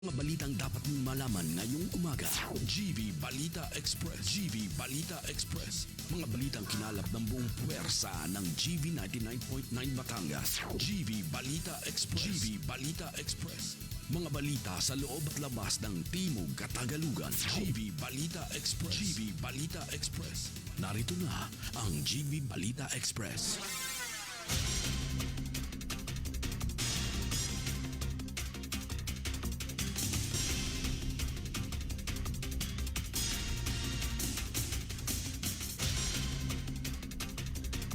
Mga balitang dapat mong malaman ngayong umaga. GV Balita Express. GV Balita Express. Mga balitang kinalap ng buong puwersa ng GV 99.9 Batangas. GV Balita Express. GV Balita Express. Mga balita sa loob at labas ng Timog Katagalugan. GV Balita Express. GV Balita Express. Narito na ang GV Balita Express.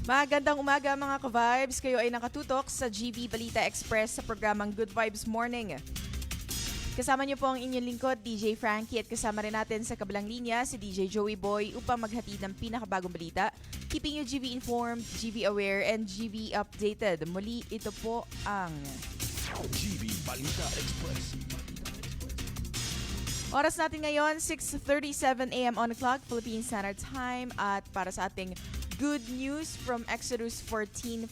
Magandang umaga mga ka-vibes. Kayo ay nakatutok sa GV Balita Express sa programang Good Vibes Morning. Kasama niyo po ang inyong lingkod, DJ Frankie, at kasama rin natin sa kabilang linya si DJ Joey Boy upang maghatid ng pinakabagong balita, keeping you GV informed, GV aware, and GV updated. Muli, ito po ang GV Balita Express. oras natin ngayon, 6:37 a.m. on the clock, Philippine Standard Time, at para sa ating good news from Exodus 14:14,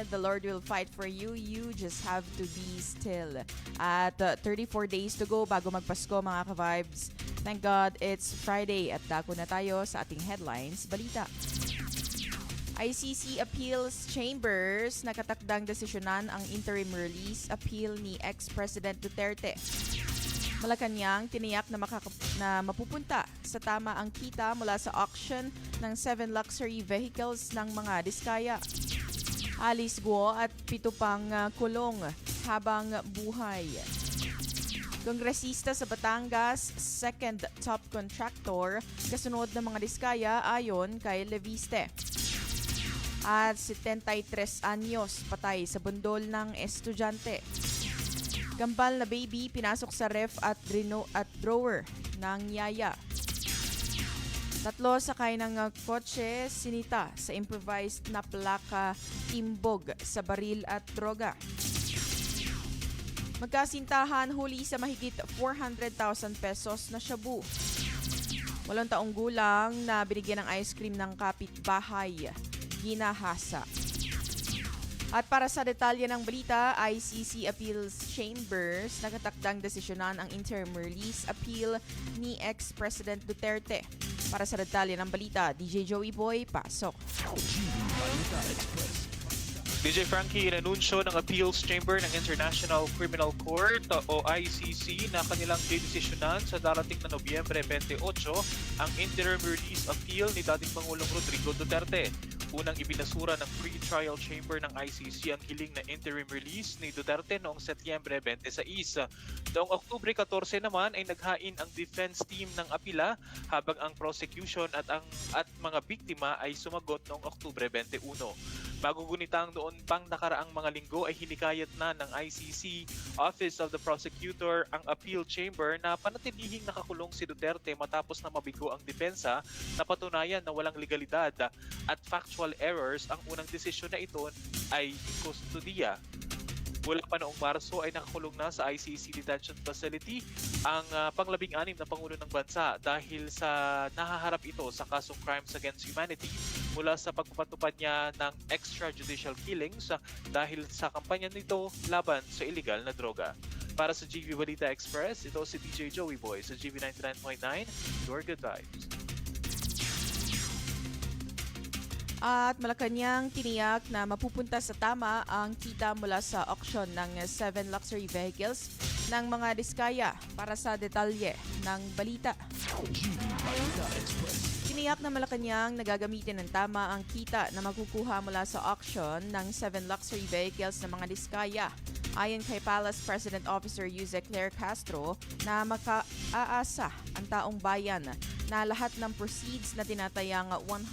the Lord will fight for you. You just have to be still. At 34 days to go bago magpasko mga ka-vibes. Thank God it's Friday at dako na tayo sa ating headlines balita. ICC Appeals Chambers nakatakdang desisyonan ang interim release appeal ni ex-President Duterte. Malacanang tiniyak na mapupunta sa tama ang kita mula sa auction ng 7 luxury vehicles ng mga diskaya. Alis Guo at 7 pang kulong habang buhay. Kongresista sa Batangas, second top contractor, kasunod ng mga diskaya ayon kay Leviste. At 73 anyos patay sa bundol ng estudyante. Gambal na baby pinasok sa ref at drawer ng yaya. 3 sakay ng kotse sinita sa improvised na plaka timbog sa baril at droga. Magkasintahan huli sa mahigit 400,000 pesos na shabu. 8 taong gulang na binigyan ng ice cream ng kapitbahay. Ginahasa. At para sa detalye ng balita, ICC Appeals Chambers nakatakdang desisyonan ang interim release appeal ni ex-President Duterte. Para sa detalye ng balita, DJ Joey Boy, pasok. GV Balita Express. DJ Frankie, inanunsyo ng Appeals Chamber ng International Criminal Court o ICC na kanilang dedesisyonan sa darating na Nobyembre 28 ang interim release appeal ni dating Pangulong Rodrigo Duterte. Unang ibinasura ng pre-trial chamber ng ICC ang hiling na interim release ni Duterte noong Setyembre 26. Noong Oktubre 14 naman ay naghain ang defense team ng apila habang ang prosecution at mga biktima ay sumagot noong Oktubre 21. Magugunitang noon pang nakaraang mga linggo ay hinikayat na ng ICC Office of the Prosecutor ang appeal chamber na panatilihing nakakulong si Duterte matapos na mabigo ang depensa na patunayan na walang legalidad at factual errors. Ang unang desisyon na ito ay kustudiya. Mula pa noong Marso ay nakakulong na sa ICC Detention Facility ang pang-16 na Pangulo ng Bansa dahil sa nahaharap ito sa kasong crimes against humanity mula sa pagpapatupad niya ng extrajudicial killings dahil sa kampanya nito laban sa illegal na droga. Para sa GV Balita Express, ito si DJ Joey Boy sa GV 99.9, Your Good Vibes. At Malacanang tiniyak na mapupunta sa tama ang kita mula sa auction ng 7 luxury vehicles ng mga diskaya. Para sa detalye ng balita. GV Balita Express. Tiniyak na Malacanang na gagamitin ng tama ang kita na makukuha mula sa auction ng 7 luxury vehicles ng mga diskaya. Ayon kay Palace President Officer Yuse Claire Castro na maka-aasa ang taong bayan na lahat ng proceeds na tinatayang 110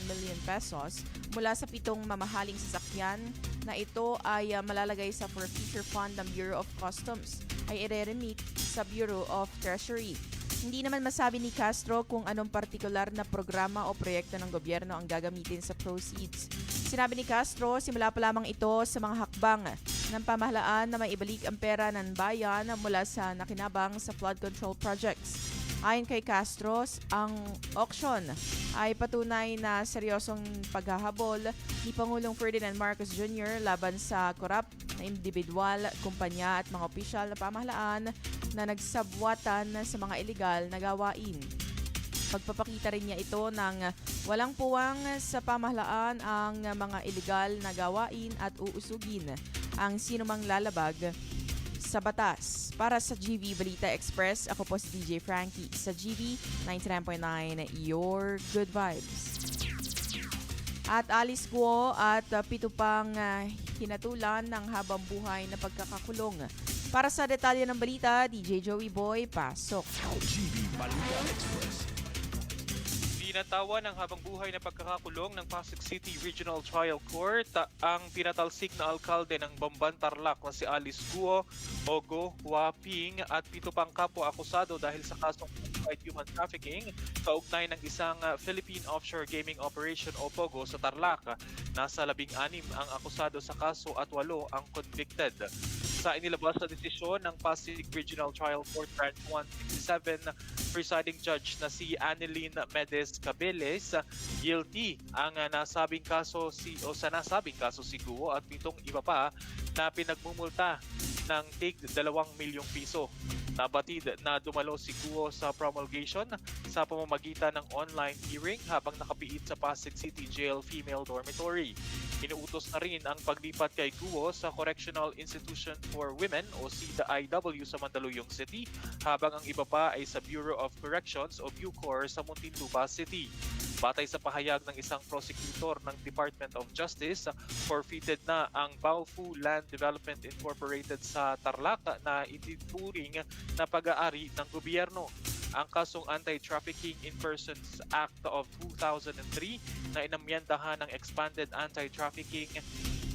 million pesos mula sa 7 mamahaling sasakyan na ito ay malalagay sa For Future Fund ng Bureau of Customs ay i-remit sa Bureau of Treasury. Hindi naman masabi ni Castro kung anong partikular na programa o proyekto ng gobyerno ang gagamitin sa proceeds. Sinabi ni Castro, simula pa lamang ito sa mga hakbang ng pamahalaan na maibalik ang pera ng bayan mula sa nakinabang sa flood control projects. Ayon kay Castro, ang auction ay patunay na seryosong paghahabol ni Pangulong Ferdinand Marcos Jr. laban sa korap na individual, kumpanya at mga opisyal na pamahalaan na nagsabwatan sa mga ilegal na gawain. Pagpapakita rin niya ito ng walang puwang sa pamahalaan ang mga ilegal na gawain at uusugin ang sinumang lalabag sa batas. Para sa GV Balita Express, ako po si DJ Frankie sa GV 99.9, Your Good Vibes. At Alice Guo at 7 pang hinatulan ng habang buhay na pagkakakulong. Para sa detalye ng balita, DJ Joey Boy, pasok. GV Balita Express. Binatawan ng habang buhay na pagkakakulong ng Pasig City Regional Trial Court ang pinatalsik na alkalde ng Bamban Tarlac na si Alice Guo, Ogo, Huaping at 7 pang kapwa-akusado dahil sa kasong human trafficking kaugnay ng isang Philippine Offshore Gaming Operation o POGO sa Tarlac. Nasa 16 ang akusado sa kaso at 8 ang convicted. Sa inilabas na desisyon ng Pasig Regional Trial Court Branch 167, presiding judge na si Annelyn Medes Cabeles, guilty ang nasabing kaso sa nasabing kaso si Guo at 7 iba pa na pinagmumulta ng tig 2 milyong piso. Nabatid na dumalo si Guo sa promulgation sa pamamagitan ng online hearing habang nakapiit sa Pasig City Jail Female Dormitory. Inuutos na rin ang paglipat kay Guo sa Correctional Institution for Women o CIW sa Mandaluyong City habang ang iba pa ay sa Bureau of Corrections o Bucor sa Muntinlupa City. Batay sa pahayag ng isang prosecutor ng Department of Justice, forfeited na ang Baofu Land Development Incorporated sa Tarlac na itinuturing na pag-aari ng gobyerno. Ang kasong Anti-Trafficking in Persons Act of 2003 na inamyendahan ng Expanded Anti-Trafficking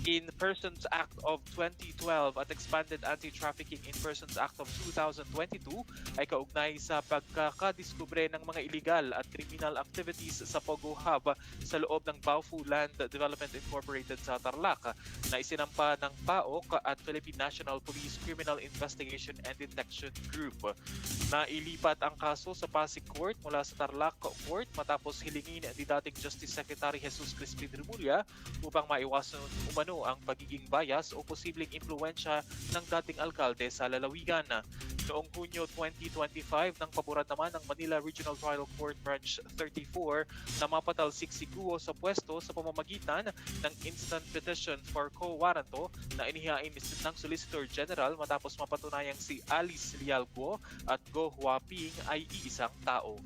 in Persons Act of 2012 at Expanded Anti-Trafficking in Persons Act of 2022 ay kaugnay sa pagkakadiskubre ng mga illegal at criminal activities sa Pogo Hub sa loob ng Baofu Land Development Incorporated sa Tarlac na isinampa ng PAOK at Philippine National Police Criminal Investigation and Detection Group. Nailipat ang kaso sa Pasig Court mula sa Tarlac Court matapos hilingin ni dating Justice Secretary Jesus Crispin Remulla upang maiwasan umano ang pagiging bias o posibleng impluensya ng dating alkalde sa lalawigan. Noong Hunyo 2025, nang paboran naman ng Manila Regional Trial Court Branch 34 na mapatalsik si Guo sa pwesto sa pamamagitan ng instant petition for quo warranto na inihain ng Solicitor General matapos mapatunayang si Alice Lial Guo at Go Huaping ay iisang tao.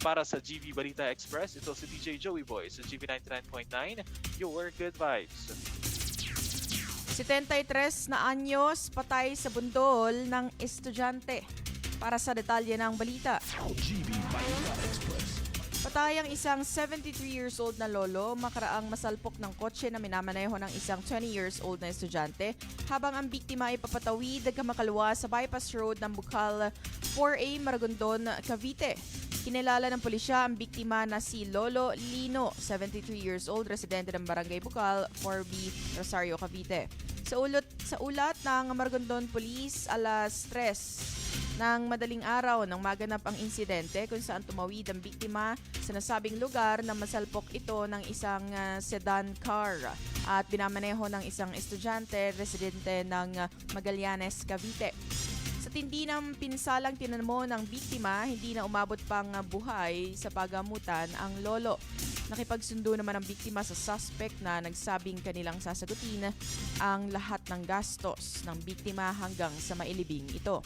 Para sa GV Balita Express, ito si DJ Joey Boy sa GV 99.9, Your Good Vibes. 73 na anyos patay sa bundol ng estudyante. Para sa detalye ng balita, GV Balita Express. patay ang isang 73 years old na lolo makaraang masalpok ng kotse na minamaneho ng isang 20 years old na estudyante habang ang biktima ay papatawid kamakalwa sa bypass road ng Bukal 4A, Maragondon, Cavite. Kinilala ng pulisya ang biktima na si Lolo Lino, 73 years old, residente ng Barangay Bukal, 4B, Rosario, Cavite. Sa ulat ng Maragondon Police, alas 3 ng madaling araw nang maganap ang insidente kung saan tumawid ang biktima sa nasabing lugar na masalpok ito ng isang sedan car at binamaneho ng isang estudyante residente ng Magallanes, Cavite. Sa tindi ng pinsalang tinamo ng biktima, hindi na umabot pang buhay sa pagamutan ang lolo. Nakipagsundo naman ang biktima sa suspect na nagsabing kanilang sasagutin ang lahat ng gastos ng biktima hanggang sa mailibing ito.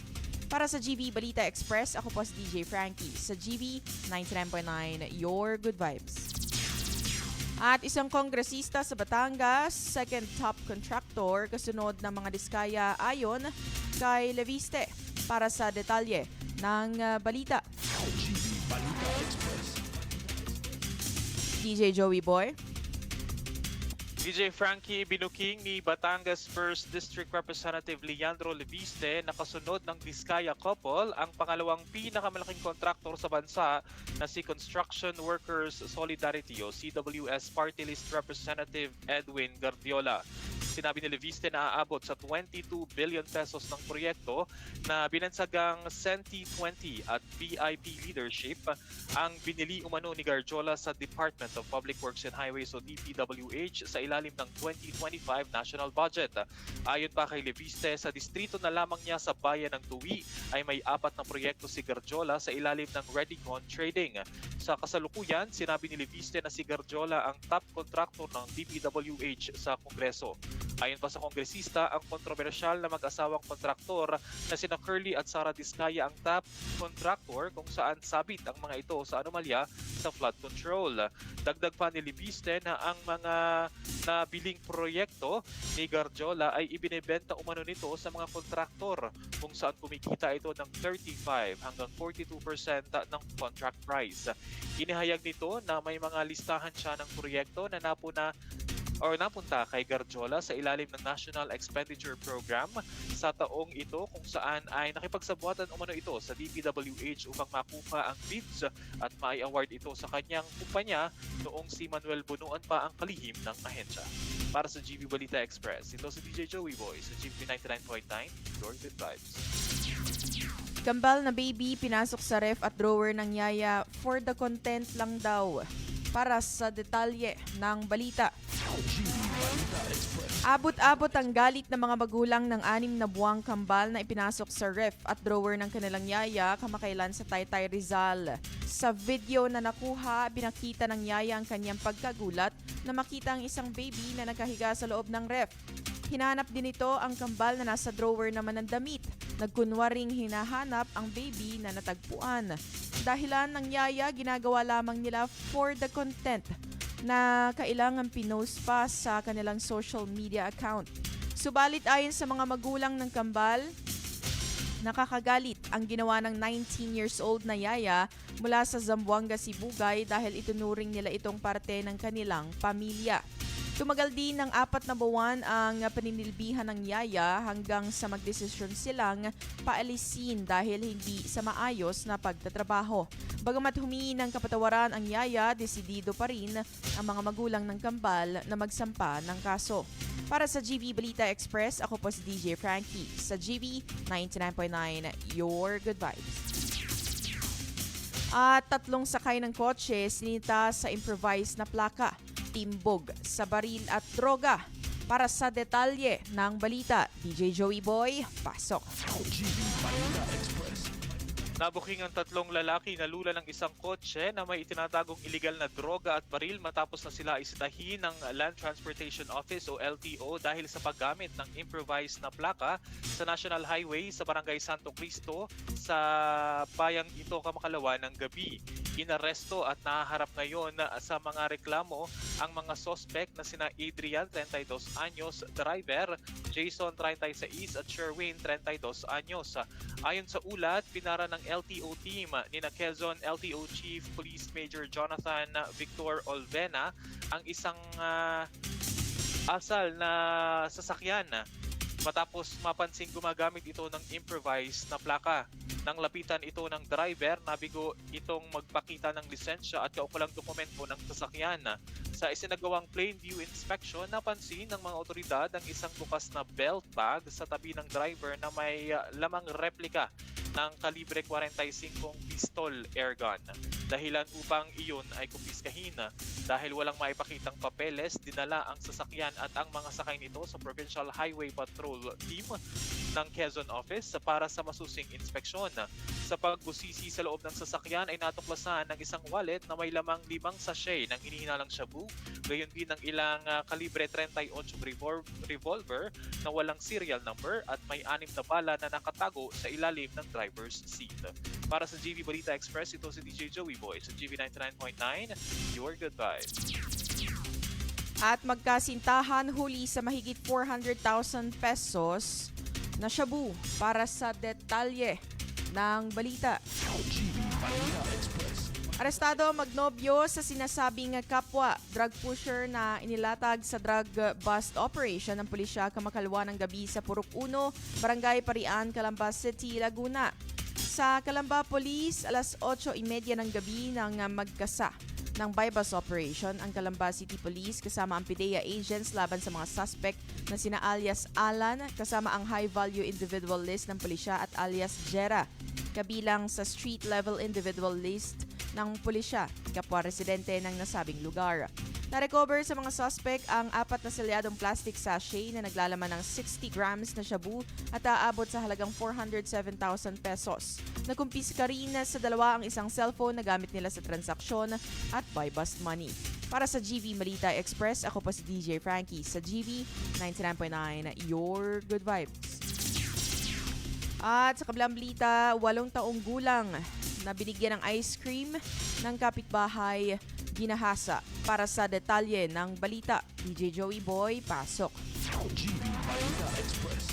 Para sa GV Balita Express, ako po si DJ Frankie sa GV 99.9, Your Good Vibes. At isang kongresista sa Batangas, second top contractor, kasunod ng mga diskaya ayon kay Leviste. Para sa detalye ng balita, GV Balita Express. DJ Joey Boy. DJ Frankie, binuking ni Batangas 1st District Representative Leandro Leviste na kasunod ng Diskaya couple ang pangalawang pinakamalaking kontraktor sa bansa na si Construction Workers Solidarity o CWS Party List Representative Edwin Gardiola. Sinabi ni Leviste na aabot sa 22 billion pesos ng proyekto na binansagang CENTI 20 at VIP leadership ang binili umano ni Garjola sa Department of Public Works and Highways o DPWH sa ilalim ng 2025 national budget. Ayon pa kay Leviste, sa distrito na lamang niya sa bayan ng Tuwi ay may 4 na proyekto si Garjola sa ilalim ng Redicon Trading. Sa kasalukuyan, sinabi ni Leviste na si Garjola ang top contractor ng DPWH sa Kongreso. Ayon pa sa kongresista, ang kontrobersyal na mag-asawang kontraktor na sina Curly at Sara Diskaya ang top contractor kung saan sabit ang mga ito sa anomalya sa flood control. Dagdag pa ni Leviste na ang mga nabiling proyekto ni Garjola ay ibinebenta umano nito sa mga kontraktor kung saan kumikita ito ng 35 hanggang 42% ng contract price. Inihayag nito na may mga listahan siya ng proyekto na napunta kay Garjola sa ilalim ng National Expenditure Program sa taong ito kung saan ay nakipagsabuatan umano ito sa DPWH upang makuha ang bids at mai-award ito sa kanyang kumpanya noong si Manuel Bunuan pa ang kalihim ng ahensya. Para sa GV Balita Express, ito si DJ Joey Boy sa GV 99.9, your good vibes. Kambal na baby pinasok sa ref at drawer ng yaya for the content lang daw. Para sa detalye ng balita. Abot-abot ang galit ng mga magulang ng 6 na buwang kambal na ipinasok sa ref at drawer ng kanilang yaya kamakailan sa Taytay, Rizal. Sa video na nakuha, binakita ng yaya ang kanyang pagkagulat na makita ang isang baby na nakahiga sa loob ng ref. Hinanap din ito ang kambal na nasa drawer naman ng damit. Nagkunwaring hinahanap ang baby na natagpuan. Dahilan ng yaya, ginagawa lamang nila for the content na kailangan pinost pa sa kanilang social media account. Subalit ayon sa mga magulang ng kambal, nakakagalit ang ginawa ng 19 years old na yaya mula sa Zamboanga, Sibugay dahil itunuring nila itong parte ng kanilang pamilya. Tumagal din ng 4 na buwan ang paninilbihan ng yaya hanggang sa magdesisyon silang paalisin dahil hindi sa maayos na pagtatrabaho. Bagamat humingi ng kapatawaran ang yaya, desidido pa rin ang mga magulang ng kambal na magsampa ng kaso. Para sa GV Balita Express, ako po si DJ Frankie sa GV 99.9, your good vibes. At 3 sakay ng kotse sinita sa improvised na plaka. Timbog sa baril at droga. Para sa detalye ng balita, DJ Joey Boy, pasok. Nabuking ang 3 lalaki na lula ng isang kotse na may itinatagong iligal na droga at baril matapos na sila isitahin ng Land Transportation Office o LTO dahil sa paggamit ng improvised na plaka sa National Highway sa Barangay Santo Cristo sa bayang ito kamakalawa ng gabi. Inaresto at nahaharap ngayon sa mga reklamo ang mga suspect na sina Adrian, 32 anyos, driver, Jason, 36 at Sherwin, 32 anyos. Ayon sa ulat, pinara ng LTO team ni Quezon LTO Chief Police Major Jonathan Victor Olvena ang isang asal na sasakyan matapos mapansing gumagamit ito ng improvised na plaka. Nang lapitan ito ng driver, nabigo itong magpakita ng lisensya at kaukulang dokumento ng sasakyan. Sa isinagawang plain view inspection, napansin ng mga otoridad ang isang bukas na belt bag sa tabi ng driver na may lamang replika ng kalibre 45 pistol airgun. Dahilan upang iyon ay kumpiskahin. Dahil walang maipakitang papeles, dinala ang sasakyan at ang mga sakay nito sa Provincial Highway Patrol Team ng Quezon Office para sa masusing inspeksyon. Sa pagbusisi sa loob ng sasakyan ay natuklasan ng isang wallet na may lamang 5 sachet ng hinihinalang shabu, gayon din ng ilang kalibre 38 revolver na walang serial number at may 6 na bala na nakatago sa ilalim ng driver's seat. Para sa GV Balita Express, ito si DJ Joey Boy sa GV 99.9, your good vibes. At magkasintahan huli sa mahigit 400,000 pesos na shabu. Para sa detalye ng balita. Arestado ang magnobyo sa sinasabing kapwa drug pusher na inilatag sa drug bust operation ng pulisya kamakalawa ng gabi sa Purok 1, Barangay Parian, Calamba City, Laguna. Sa Calamba Police, alas 8:30 ng gabi nang magkasa ng bypass operation ang Calamba City Police kasama ang PIDEA agents laban sa mga suspect na sina alias Alan kasama ang high-value individual list ng pulisya at alias Jera kabilang sa street-level individual list ng pulisya, kapwa residente ng nasabing lugar. Na-recover sa mga suspect ang 4 na selyadong plastic sachet na naglalaman ng 60 grams na shabu at aabot sa halagang 407,000 pesos. Nakumpiska rin sa dalawa ang isang cellphone na gamit nila sa transaksyon at buy-bust money. Para sa GV Balita Express, ako po si DJ Frankie sa GV 99.9, Your Good Vibes. At sa kabilang balita, 8 taong gulang na binigyan ng ice cream ng kapitbahay ginahasa. Para sa detalye ng balita, DJ Joey Boy, pasok. GV Balita Express.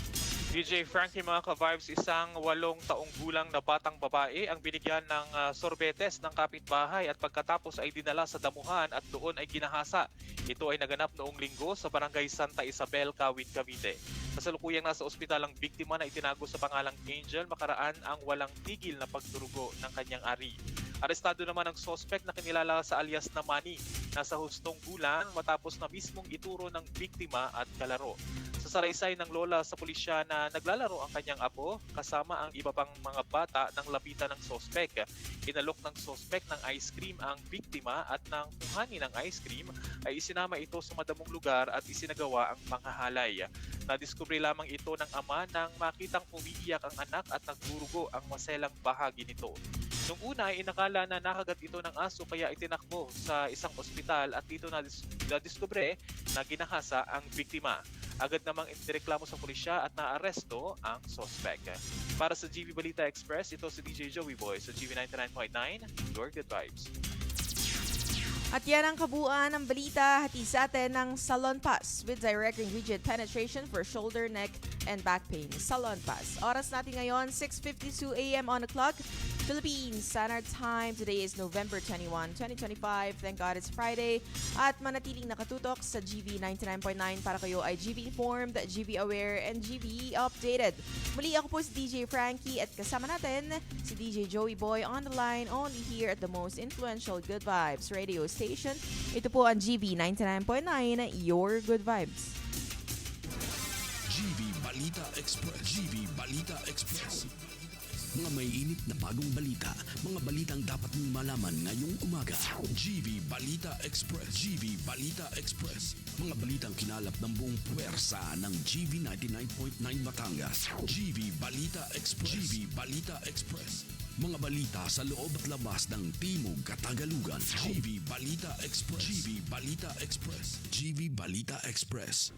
DJ Frankie, mga ka-vibes, isang 8 taong gulang na batang babae ang binigyan ng sorbetes ng kapitbahay at pagkatapos ay dinala sa damuhan at doon ay ginahasa. Ito ay naganap noong linggo sa barangay Santa Isabel, Kawit, Cavite. Kasalukuyang nasa ospital ang biktima na itinago sa pangalang Angel makaraan ang walang tigil na pagdurugo ng kanyang ari. Arestado naman ang suspect na kinilala sa alias na Manny. Nasa hustong gulang matapos na mismong ituro ng biktima at kalaro. Sa salaysay ng lola sa pulisya na naglalaro ang kanyang apo kasama ang iba pang mga bata ng lapitan ng suspect. Inalok ng suspect ng ice cream ang biktima at nang kuhanin ng ice cream ay isinama ito sa madamong lugar at isinagawa ang panghahalay. Nadiskubre lamang ito ng ama nang makitang umiiyak ang anak at nagdurugo ang maselang bahagi nito. Nung una ay inakala na nakagat ito ng aso kaya itinakbo sa isang ospital at dito nadiskubre na ginahasa ang biktima. Agad namang inireklamo sa pulisya at naaresto ang suspect. Para sa GV Balita Express, ito si DJ Joey Boy sa GV 99.9, Your Good Vibes. At yan ang kabuuan ng balita, hatid sa atin ng Salon Pass with direct ingredient penetration for shoulder, neck, and back pain. Salon Pass. Oras natin ngayon, 6:52 a.m. on the clock. Philippines Standard Time. Today is November 21, 2025. Thank God it's Friday. At manatiling nakatutok sa GV 99.9 para kayo ay GV informed, GV aware, and GV updated. Muli ako po si DJ Frankie at kasama natin si DJ Joey Boy on the line only here at the most influential Good Vibes radio station. Ito po ang GV 99.9, Your Good Vibes. GV Balita Express. GV Balita Express. Mga may init na bagong balita, mga balitang dapat mong malaman ngayong umaga. GV Balita Express. GV Balita Express. Mga balitang kinalap ng buong puwersa ng GV 99.9 Batangas. GV Balita Express. GV Balita Express. Mga balita sa loob at labas ng Timog Katagalugan. GV Balita Express. GV Balita Express. GV Balita Express.